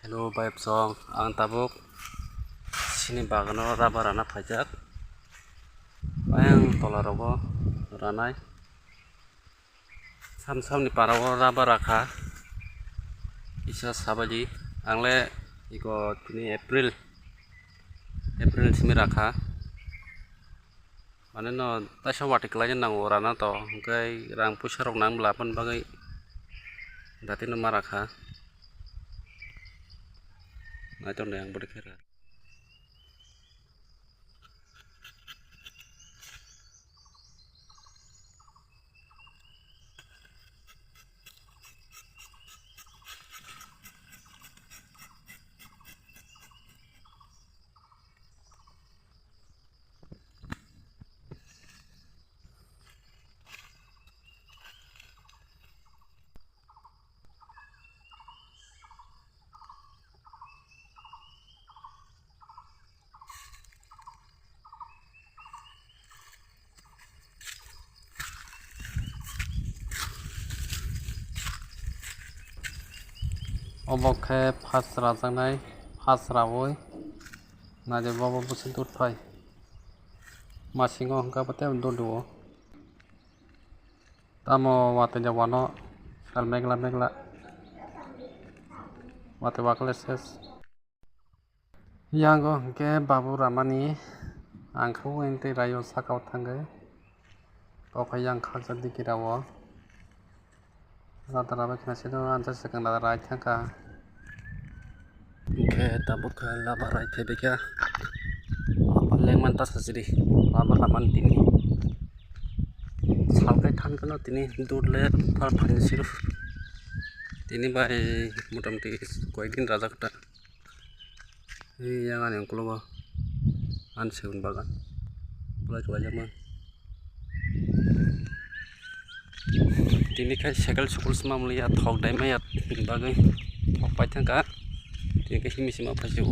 Hello Baik Song, ang tabuk sini bagano raba rana pajak bayang tolarogo ranai sam ni parago raba raka isa sabaji angle iko tini April simi raka mane no tasha wati kelajan nang rana to kai rang pusarok nang belapan bagai dati no maraka na to yang berkira. Obokhe phasra jangnai phasra oi naje bobo busi dut phai masingo hangka pate dodo tamo wate jawano kal megla wate wakle ses yango hangke babu ramani angkhu ente rayo sakau thangai tokai yang khajak dikirawo rata raba kina sido ansa sekang da rai thangka ke tabuk laba rai thebeka leng mantas sasiri laba raman tini salkai than kono tini dudle par phansiru tini bai motamti koyekdin raja kata yang an yang kulo anseun bagan mulai kelajama tini kai sekal sukul sema mulia thok dai mayat bagai thok pai thangka tini kai himi sima phasiu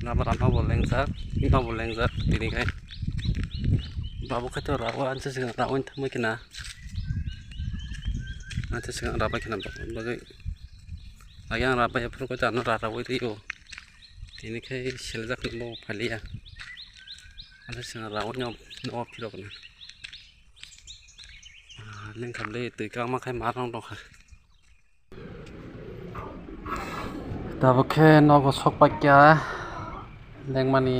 laba rama bolengjak ima bolengjak tini kai babu kai to rawa ansa singa rawin thamai kina ansa singa raba kina bagai ayang raba ya pur ko jano rara woi rio tini kai seljak mo phalia ansa singa rawin no phiro kana leng khamle tuika ma khai marang dong kha tabukhe nogo sokpakya lengmani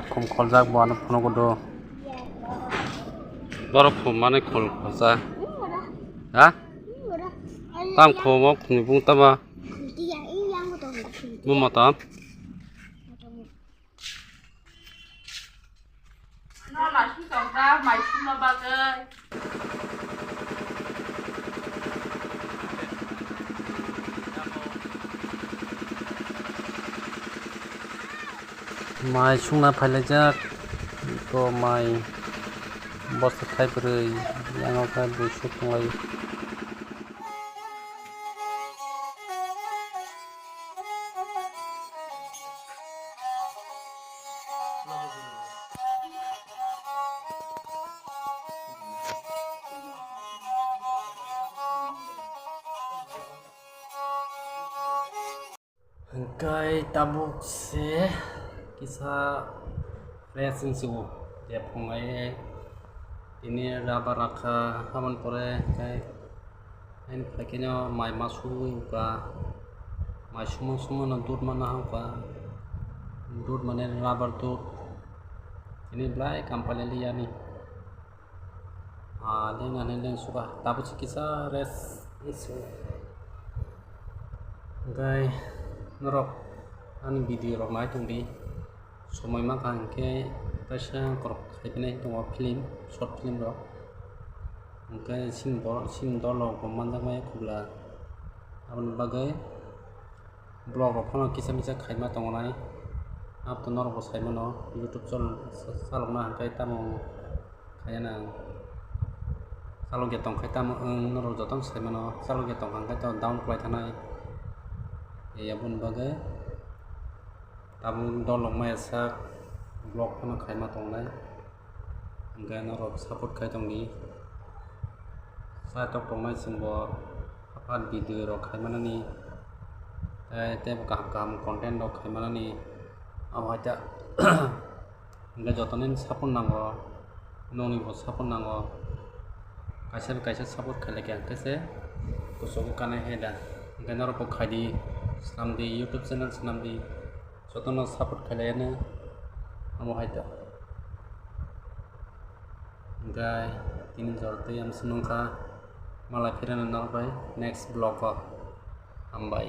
khum kholjak boano phonogodo borok khum mane khol khosa ha tam khomo khumni bung tama mumatam nó là xuống cầu ra mày xuống nó ba ơi mai sungna phailajak to mai bos khai brei yang ka busu tungai Hangkai tabuk se kisah racing suhu dia pungai ini raba raka haman pore kai ain pakenya mai masu ka mai sumo na dut mana ka dut mane rubber dut ini blai kampale liani leng suka tabuk kisah race isu gai norok ani video rok nai tungdi somoi ma kangke tasya korok khaipene tongo film short film rok angke sim dolo manjak mai khubla abon bagai blog rok phono kisa misa khaima tongonai ab to norok saimo no youtube salokna hangkai tamo khayana salok tong khai tamo norok jotong saimo no salok tong hangkai to down play thanai ya bun bagai tamu dolong maya sak blog phono khaima tongnai hingga norok support khai tongni sa tok tongmai singbo short video rok kaimanani te kaham content rok kaimanani awaita hingga jotonin support nango noni bo support nango kaisa support khaileke angkase kusogo kana heda hingga norok khaidi samdi YouTube channel samdi jotono support khailene amo haita hingga tini jorte am sunungka malai phirana nalbai next vlog hambai.